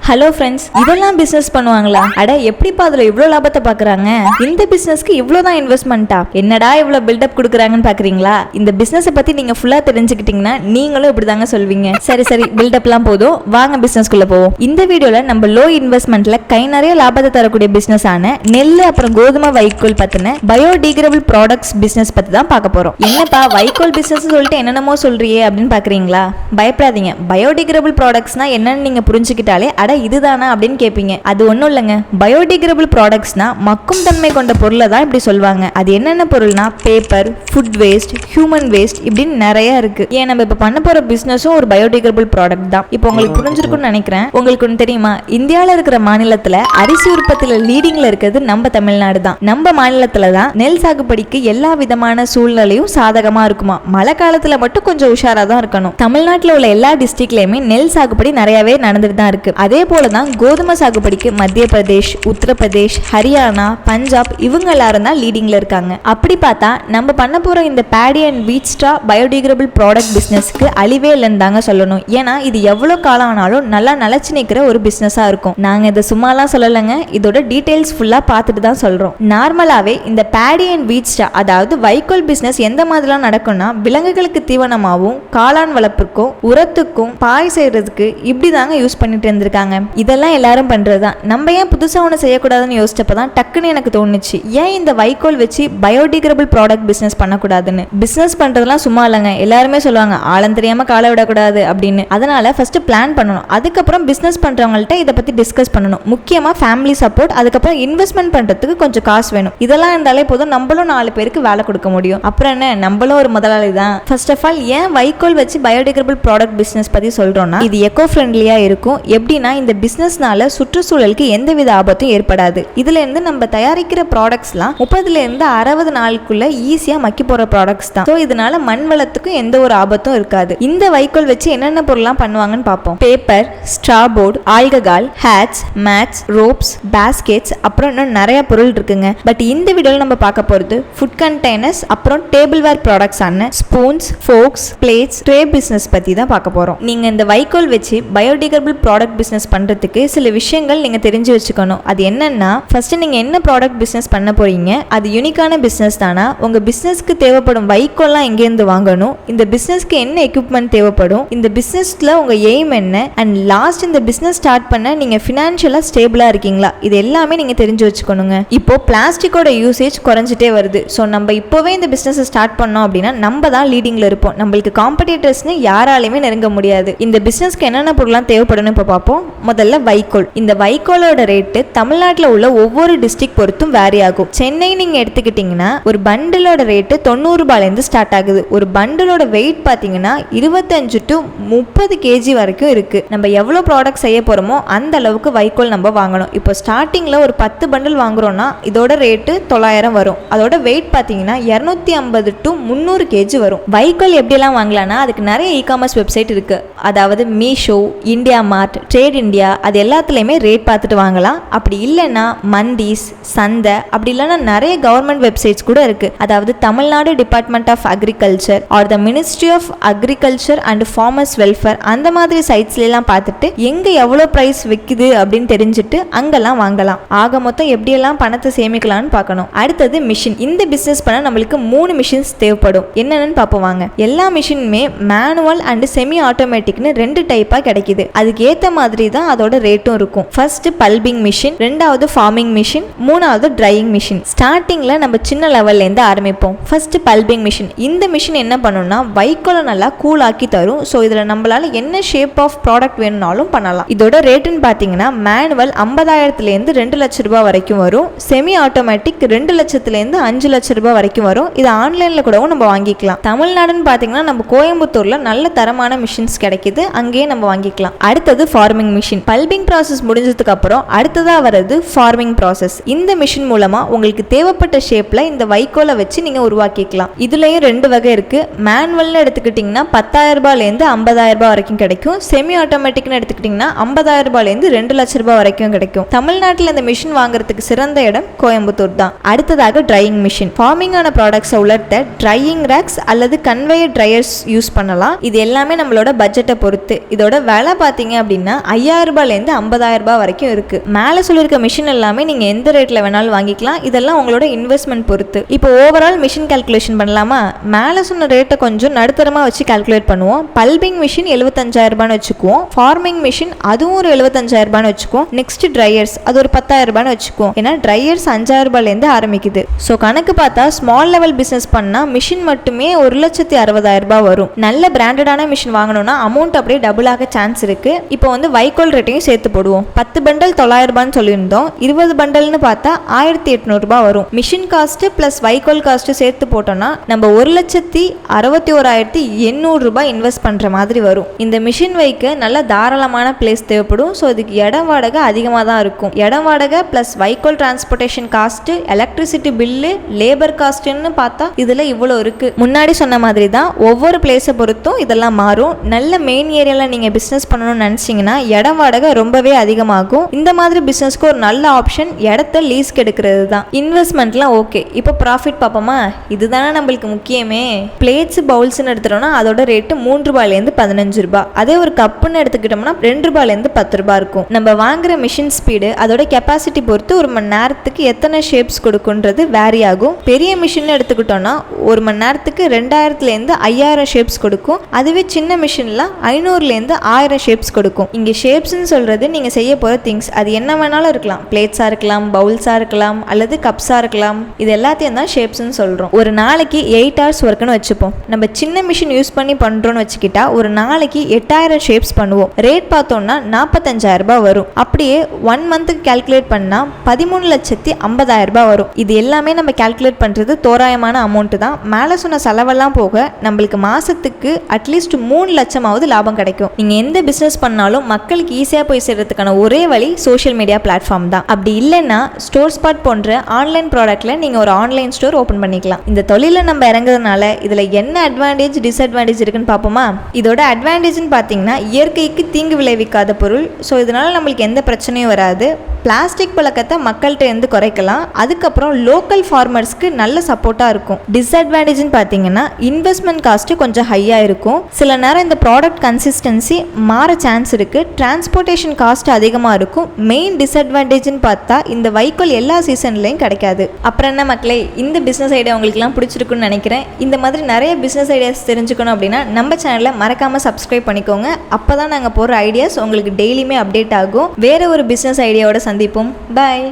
Hello friends, இதெல்லாம் business பண்ணுவாங்களா? அட எப்படிப்பா அதுல இவ்வளவு லாபத்தை பாக்குறாங்க? இந்த பிசினஸ்க்கு இவ்வளவுதான் இன்வெஸ்ட்மெண்டா? என்னடா இவ்வளவு பில்டப் கொடுக்குறாங்கன்னு பாக்குறீங்களா? இந்த பிசினஸ் பத்தி நீங்க ஃபுல்லா தெரிஞ்சுக்கிட்டீங்கன்னா நீங்களும் இப்படிதாங்க சொல்வீங்க. சரி பில்டப்லாம் போதும், வாங்க பிசினஸ்க்குள்ள போவோம். இந்த வீடியோல நம்ம லோ இன்வெஸ்ட்மெண்ட்ல கை நிறைய லாபத்தை தரக்கூடிய பிசினஸ் ஆன நெல் அப்புறம் கோதுமை வைக்கோல் பத்தின பயோடிகிரேடபிள் ப்ராடக்ட்ஸ் பிசினஸ் பத்தி தான் பார்க்க போறோம். என்னப்பா வைக்கோல் பிசினஸ் சொல்லிட்டு என்னென்னமோ சொல்றியே அப்படின்னு பாக்குறீங்களா? பயப்படாதீங்க. பயோடிகிரேடபிள் ப்ராடக்ட்ஸ்னா என்னன்னு நீங்க புரிஞ்சுக்கிட்டாலே அட இதுதானா அப்படின்னு கேட்பீங்க. அது ஒன்றும் இல்லைங்க. பயோடிகிரேடபிள் ப்ராடக்ட்ஸ்னா மக்கும் தன்மை கொண்ட பொருளை தான் இப்படி சொல்லுவாங்க. அது என்னென்ன பொருள்னா paper, food waste, human waste இப்படின்னு நிறைய இருக்கு. ஏன் நம்ம இப்போ பண்ண போற பிசினஸும் ஒரு பயோடிகிரேடபிள் ப்ராடக்ட் தான். இப்போ உங்களுக்கு புரிஞ்சிருக்கும்னு நினைக்கிறேன். உங்களுக்கு ஒன்று தெரியுமா? இந்தியாவில் இருக்கிற மாநிலத்தில் அரிசி உற்பத்தியில லீடிங்ல இருக்கிறது நம்ம தமிழ்நாடு தான். நம்ம மாநிலத்துல தான் நெல் சாகுபடிக்கு எல்லா விதமான சூழ்நிலையும் சாதகமா இருக்குமா. மழை காலத்துல மட்டும் கொஞ்சம் உஷாரா தான் இருக்கணும். தமிழ்நாட்டில் உள்ள எல்லா டிஸ்ட்ரிக்ட்லயுமே நெல் சாகுபடி நிறையவே நடந்துட்டு தான் இருக்கு. அதே போலதான் கோதுமை சாகுபடிக்கு மத்திய பிரதேஷ், உத்தரப்பிரதேஷ், ஹரியானா, பஞ்சாப் இவங்க எல்லாரும் தான் லீடிங்ல இருக்காங்க. அப்படி பார்த்தா நம்ம பண்ண போற இந்த பேடி அண்ட் வீட் ஸ்ட்ரா பயோடிகிரேடபிள் ப்ராடக்ட் பிசினஸ்க்கு அழிவே இல்லைன்னு தாங்க சொல்லணும். ஏன்னா இது எவ்வளவு காலம் ஆனாலும் நல்லா நிலைச்சு நிற்கிற ஒரு பிசினஸா இருக்கும். நாங்க இதை சும்மாலாம் சொல்லலைங்க, இதோட டீடைல்ஸ் ஃபுல்லா பார்த்துட்டு தான் சொல்றோம். நார்மலாவே இந்த பேடி அண்ட் வீட் ஸ்ட்ரா அதாவது வைக்கோல் பிசினஸ் எந்த மாதிரிலாம் நடக்கும்னா விலங்குகளுக்கு தீவனமாகவும் காளான் வளர்ப்புக்கும் உரத்துக்கும் பாய் செய்யறதுக்கு இப்படி தாங்க யூஸ் பண்ணிட்டு இருந்திருக்காங்க. இதெல்லாம் எல்லாரும் பண்றதுதான். நம்ம ஏன் புதுசா ஒன்று செய்யக்கூடாதுன்னு யோசிச்சப்பதான் டக்குன்னு எனக்கு தோணுச்சு, ஏன் இந்த வைக்கோல் வச்சு பயோடிகிரேடபிள் ப்ராடக்ட் பிசினஸ் பண்ணக்கூடாதுன்னு. பிசினஸ் பண்றதுலாம் சும்மா இல்லைங்க. எல்லாருமே சொல்லுவாங்க ஆழம் தெரியாம காலை விடக்கூடாது அப்படின்னு. அதனால ஃபர்ஸ்ட் பிளான் பண்ணணும், அதுக்கப்புறம் பிசினஸ் பண்றவங்கள்ட்ட இதை பத்தி டிஸ்கஸ் பண்ணணும். முக்கியமா ஃபேமிலி சப்போர்ட், அதுக்கப்புறம் இன்வெஸ்ட்மெண்ட் பண்றதுக்கு கொஞ்சம் காசு வேணும். இதெல்லாம் இருந்தாலே போதும், நம்மளும் 4 பேருக்கு வேலை கொடுக்க முடியும். அப்புறம் என்ன, நம்மளும் ஒரு முதலாளி தான். ஃபர்ஸ்ட் ஆஃப் ஆல் ஏன் வைக்கோல் வச்சு பயோடிகிரேடபிள் ப்ராடக்ட் பிசினஸ் பத்தி சொல்றோம்னா இது எக்கோ ஃப்ரெண்ட்லியா இருக்கும். எப்படின்னா இந்த பிசினஸ்னால சுற்றுச்சூழலுக்கு எந்தவித ஆபத்தும் ஏற்படாது. இதுல இருந்து நம்ம தயாரிக்கிற ப்ராடக்ட்ஸ்லாம் 30ல இருந்து 60 நாளுக்குள்ள ஈஸியா மக்கி போற ப்ராடக்ட்ஸ் தான். ஸோ இதனால மண் வளத்துக்கும் எந்த ஒரு ஆபத்தும் இருக்காது. இந்த வைக்கோல் வச்சு என்னென்ன பொருள்லாம் பண்ணுவாங்கன்னு பார்ப்போம். Paper, straw board, alcohol, hats, mats, ropes, baskets, அப்புறம் இன்னும் நிறைய பொருள் இருக்குங்க. பட் இந்த வீடியோல நம்ம பார்க்க போறது ஃபுட் கண்டெய்னர்ஸ் அப்புறம் டேபிள் வேர் ப்ராடக்ட்ஸ் ஆன ஸ்பூன்ஸ், ஃபோக்ஸ், பிளேட்ஸ், ட்ரே பிசினஸ் பத்தி தான் பார்க்க போறோம். நீங்க இந்த வைக்கோல் வச்சு பயோடிகிரேடபிள் ப்ராடக்ட் பிசினஸ் பண்றதுக்கு சில விஷயங்கள் நீங்க தெரிஞ்சு வச்சுக்கணும். அது என்னன்னா ஃபர்ஸ்ட் நீங்க என்ன ப்ராடக்ட் பிசினஸ் பண்ண போறீங்க, அது யூனிக்கான பிசினஸ் தானா, உங்க பிசினஸ்க்கு தேவைப்படும் வைக்கோல்லாம் எங்க இருந்து வாங்கணும், இந்த பிசினஸ்க்கு என்ன எக்யூப்மெண்ட் தேவைப்படும், இந்த பிசினஸ்ல உங்க எய்ம் என்ன, அண்ட் லாஸ்ட் இந்த பிசினஸ் ஸ்டார்ட் பண்ண நீங்க ஃபினான்ஷியலா ஸ்டேபிளா இருக்கீங்களா, இது எல்லாமே நீங்க தெரிஞ்சு வச்சுக்கணுங்க. இப்போ பிளாஸ்டிக்கோட யூசேஜ் குறைஞ்சிட்டே வருது. ஸோ நம்ம இப்போவே இந்த பிசினஸ் ஸ்டார்ட் பண்ணோம் அப்படின்னா நம்ம தான் லீடிங்ல இருப்போம். நம்மளுக்கு காம்படிட்டர்ஸ்னு யாராலையுமே நெருங்க முடியாது. இந்த பிசினஸ்க்கு என்னென்ன பொருள்லாம் தேவைப்படும் இப்போ பார்ப்போம். முதல்ல வைக்கோல். இந்த வைக்கோலோட ரேட்டு தமிழ்நாட்டில் உள்ள ஒவ்வொரு டிஸ்ட்ரிக்ட் பொறுத்தும் வேரி ஆகும். சென்னை நீங்க எடுத்துக்கிட்டீங்கன்னா ஒரு பண்டிலோட ரேட்டு 90 ரூபாயிலிருந்து ஸ்டார்ட் ஆகுது. ஒரு பண்டிலோட வெயிட் பார்த்தீங்கன்னா 25 to 30 kg வரைக்கும் இருக்கு. நம்ம எவ்வளவு ப்ராடக்ட் செய்ய போறோமோ அந்த அளவுக்கு வைக்கோல் நம்ம வாங்கணும். இப்போ ஸ்டார்டிங்ல ஒரு 10 பண்டில் வாங்குறோம்னா இதோட ரேட்டு 900 வரும். அதோட வெயிட் பார்த்தீங்கன்னா 250 to 300 kg வரும். வைக்கோல் எப்படியெல்லாம் வாங்கலாம்னா அதுக்கு நிறைய இ-காமர்ஸ் வெப்சைட் இருக்கு. அதாவது மீஷோ, இந்தியா மார்ட், ட்ரேட் இந்தியா, அது எல்லாத்துலயுமே ரேட் பார்த்துட்டு வாங்கலாம். அப்படி இல்லைன்னா மண்டிஸ், சந்தை, அப்படி இல்லைன்னா நிறைய கவர்மெண்ட் வெப்சைட்ஸ் கூட இருக்கு. அதாவது Tamil Nadu department of agriculture or the ministry of agriculture and farmers welfare அந்த மாதிரி சைட்ஸ்ல எல்லாம் பார்த்துட்டு எங்க எவ்வளவு பிரைஸ் விற்குது அப்படின்னு தெரிஞ்சுட்டு அங்கெல்லாம் வாங்கலாம். ஆக மொத்தம் எப்படியெல்லாம் பணத்தை சேமிக்கலாம்னு பார்க்கணும். அடுத்தது மிஷின். இந்த பிசினஸ் பண்ண நம்மளுக்கு 3 மிஷின்ஸ் தேவைப்படும். என்னென்னு பார்ப்போம் வாங்க. எல்லா மிஷினுமே மேனுவல் அண்ட் செமி ஆட்டோமேட்டிக்னு 2 டைப்பா கிடைக்குது. அதுக்கு ஏத்த மாதிரி தான் அதோட ரேட்டும் இருக்கும். ஃபர்ஸ்ட் பல்பிங் மிஷின், ரெண்டாவது ஃபார்மிங் மிஷின், மூணாவது ட்ரையிங் மிஷின். ஸ்டார்டிங்ல நம்ம சின்ன லெவல்ல இருந்து ஆரம்பிப்போம். First pulping machine. இந்த மிஷின் என்ன பண்ணும்னா வைக்கோலை நல்லா கூல் ஆக்கி தரும். ஸோ இதுல நம்மளால என்ன ஷேப் ஆஃப் ப்ராடக்ட் வேணும்னாலும் பண்ணலாம். இதோட ரேட்டுன்னு பாத்தீங்கன்னா மேனுவல் 50,000 இருந்து 2 லட்சம் ரூபாய் வரைக்கும் வரும். செமி ஆட்டோமேட்டிக் 2 லட்சத்துல இருந்து 5 லட்சம் ரூபாய் வரைக்கும் வரும். இது ஆன்லைன்ல கூடவும் நம்ம வாங்கிக்கலாம். தமிழ்நாடுன்னு பாத்தீங்கன்னா நம்ம கோயம்புத்தூர்ல நல்ல தரமான மிஷின்ஸ் கிடைக்குது, அங்கேயே நம்ம வாங்கிக்கலாம். அடுத்தது ஃபார்மிங் மிஷின். பல்பிங் ப்ராசஸ் முடிஞ்சதுக்கு அப்புறம் அடுத்ததா வரது ஃபார்மிங் ப்ராசஸ். இந்த மிஷின் மூலமா உங்களுக்கு தேவைப்பட்ட ஷேப்ல இந்த வைக்கோலை வச்சு நீங்க உருவாக்கிக்கலாம். இதுலயும் 2 வகை இருக்கு. மேனுவல்னு எடுத்துக்கிட்டீங்கன்னா 10,000 ரூபாயில இருந்து 50,000 ரூபாய் வரைக்கும் கிடைக்கும். செமி ஆட்டோமேட்டிக்னு எடுத்துக்கிட்டீங்கன்னா 50,000 ரூபாயில இருந்து 2 லட்சம் ரூபாய் வரைக்கும் கிடைக்கும். தமிழ்நாட்டில் இந்த மிஷின் வாங்குறதுக்கு சிறந்த இடம் கோயம்புத்தூர் தான். அடுத்ததாக ட்ரையிங் மிஷின். ஃபார்மிங்கான ப்ராடக்ட்ஸை உலர்த்த ட்ரையிங் ரேக்ஸ் அல்லது கன்வேயர் ட்ரையர்ஸ் யூஸ் பண்ணலாம். இது எல்லாமே நம்மளோட பட்ஜெட்டை பொறுத்து. இதோட விலை பார்த்தீங்க அப்படின்னா 5,000 5000 ரூபாயிலேருந்து 50,000 ரூபாய் வரைக்கும் இருக்கு. மேலே சொல்லியிருக்க மிஷின் எல்லாமே நீங்க எந்த ரேட்ல வேணாலும் வாங்கிக்கலாம். இதெல்லாம் உங்களோட இன்வெஸ்ட்மெண்ட் பொறுத்து. இப்போ ஓவரால் மிஷின் கால்குலேஷன் பண்ணலாமா? மேலே சொன்ன ரேட்டை கொஞ்சம் நடுத்தரமா வச்சு கால்குலேட் பண்ணுவோம். பல்பிங் மிஷின் 75,000 ரூபான்னு வச்சுக்குவோம். ஃபார்மிங் மிஷின் அதுவும் ஒரு 75,000 ரூபான்னு வச்சுக்குவோம். நெக்ஸ்ட் ட்ரையர்ஸ் அது ஒரு 10,000 ரூபான்னு வச்சுக்குவோம். ஏன்னா ட்ரையர்ஸ் 5,000 ரூபாயிலேருந்து ஆரம்பிக்குது. ஸோ கணக்கு பார்த்தா ஸ்மால் லெவல் பிசினஸ் பண்ணா மிஷின் மட்டுமே 1,60,000 ரூபாய் வரும். நல்ல பிராண்டடான மிஷின் வாங்கணும்னா அமௌண்ட் அப்படியே டபுள் ஆக சான்ஸ் இருக்கு. இப்போ வந்து வைக்கோல் ரேட்டையும் சேர்த்து போடுவோம். 10 பண்டல் 900 ரூபான்னு சொல்லியிருந்தோம். 20 பண்டல்னு பார்த்தா 1,800 ரூபாய் வரும். மிஷின் காஸ்ட் பிளஸ் வைக்கோல் காஸ்ட் சேர்த்து போட்டோம்னா நம்ம 1,61,800 ரூபாய் இன்வெஸ்ட் பண்ற மாதிரி வரும். இந்த மிஷின் வைக்க நல்ல தாராளமான பிளேஸ் தேவைப்படும். ஸோ இதுக்கு இடம் வாடகை அதிகமாக தான் இருக்கும். இடம் வாடகை பிளஸ் வைக்கோல் transportation cost, electricity bill, labour காஸ்ட்னு பார்த்தா இதுல இவ்வளோ இருக்கு. முன்னாடி சொன்ன மாதிரி தான் ஒவ்வொரு பிளேஸை பொறுத்தும் இதெல்லாம் மாறும். நல்ல மெயின் ஏரியால நீங்க பிசினஸ் பண்ணணும்னு நினைச்சீங்கன்னா இடம் வாடகை ரொம்பவே அதிகமாகும். இந்த மாதிரி பிசினஸ்க்கு ஒரு நல்ல ஆப்ஷன் இடத்த லீஸ்க்கு எடுக்கிறது தான். இன்வெஸ்ட்மெண்ட்லாம் ஓகே. இப்போ ப்ராஃபிட் பார்ப்போமா? இதுதானே நம்மளுக்கு முக்கியமே. பிளேட்ஸ் பவுல்ஸ்னு எடுத்துட்டோம்னா அதோட ரேட்டு 3 ரூபாயிலேருந்து 15 ரூபாய். அதே ஒரு கப்புன்னு எடுத்துக்கிட்டோம்னா 2 ரூபாயிலேருந்து 10 ரூபாய் இருக்கும். நம்ம வாங்குற மிஷின் ஸ்பீடு அதோட கெப்பாசிட்டி பொறுத்து ஒரு மணி நேரத்துக்கு எத்தனை ஷேப்ஸ் கொடுக்குன்றது வேரி ஆகும். பெரிய மிஷின் எடுத்துக்கிட்டோம்னா ஒரு மணி நேரத்துக்கு 2000லேருந்து 5000 ஷேப்ஸ் கொடுக்கும். அதுவே சின்ன மிஷின்ல 500லேருந்து 1000 ஷேப்ஸ் கொடுக்கும். இங்க ஷேப்ஸ்ன்னு சொல்றது நீங்க செய்ய போற திங்ஸ். அது என்ன வேணாலும் இருக்கலாம். பிளேட்ஸா இருக்கலாம், பவுல்ஸா இருக்கலாம், அல்லது கப்ஸா இருக்கலாம். இது எல்லாத்தையும் தான் ஷேப்ஸ்ன்னு சொல்றோம். ஒரு நாளைக்கு 8 hours ஒர்க்னு வச்சுப்போம். நம்ம சின்ன மிஷின் யூஸ் பண்ணி பண்றோம்னு வச்சுக்கிட்டா ஒரு நாளைக்கு 8000 ஷேப்ஸ் பண்ணுவோம். ரேட் பார்த்தோம்னா 45,000 ரூபாய் வரும். அப்படியே 1 மந்த்துக்கு கால்குலேட் பண்ணா 13,50,000 ரூபாய் வரும். இது எல்லாமே நம்ம கால்குலேட் பண்றது தோராயமான அமௌண்ட் தான். மேலே சொன்ன செலவெல்லாம் போக நம்மளுக்கு மாசத்துக்கு அட்லீஸ்ட் 3 லட்சமாவது லாபம் கிடைக்கும். நீங்க எந்த பிசினஸ் பண்ணாலும் மக்களுக்கு ஈஸியா போய் சேர்றதுக்கான ஒரே வழி சோஷியல் மீடியா பிளாட்ஃபார்ம் தான். அப்படி இல்லைன்னா ஸ்டோர் ஸ்பாட் போன்ற ஆன்லைன் ப்ராடக்ட்ல நீங்க ஒரு ஆன்லைன் ஸ்டோர் ஓபன் பண்ணிக்கலாம். இந்த தொழில நம்ம இறங்குறதுனால இதுல என்ன அட்வான்டேஜ் டிஸ்அட்வான்டேஜ் இருக்குன்னு பார்ப்போமா? இதோட அட்வான்டேஜ்னு பார்த்தீங்கன்னா இயற்கைக்கு தீங்கு விளைவிக்காத பொருள். ஸோ இதனால நம்மளுக்கு எந்த பிரச்சனையும் வராது. பிளாஸ்டிக் பழக்கத்தை மக்கள்கிட்ட இருந்து குறைக்கலாம். அதுக்கப்புறம் லோக்கல் ஃபார்மர்ஸ்க்கு நல்ல சப்போர்ட்டா இருக்கும். டிஸ்அட்வான்டேஜ்னு பார்த்தீங்கன்னா இன்வெஸ்ட்மெண்ட் காஸ்ட் கொஞ்சம் ஹையா இருக்கும். சில நேரம் இந்த ப்ராடக்ட் கன்சிஸ்டன்சி மாற சான்ஸ் இருக்கு. டிரான்ஸ்போர்ட்டேஷன் காஸ்ட் அதிகமாக இருக்கும். மெயின் டிஸ்அட்வான்டேஜ்னு பார்த்தா இந்த வைக்கோல் எல்லா சீசன்லையும் கிடைக்காது. அப்புறம் என்ன மக்களே, இந்த பிஸ்னஸ் ஐடியா உங்களுக்குலாம் பிடிச்சிருக்குன்னு நினைக்கிறேன். இந்த மாதிரி நிறைய பிஸ்னஸ் ஐடியாஸ் தெரிஞ்சுக்கணும் அப்படின்னா நம்ம சேனலை மறக்காம சப்ஸ்கிரைப் பண்ணிக்கோங்க. அப்பதான் நாங்கள் போடுற ஐடியாஸ் உங்களுக்கு டெய்லியுமே அப்டேட் ஆகும். வேற ஒரு பிஸ்னஸ் ஐடியாவோட சந்திப்போம். பாய்.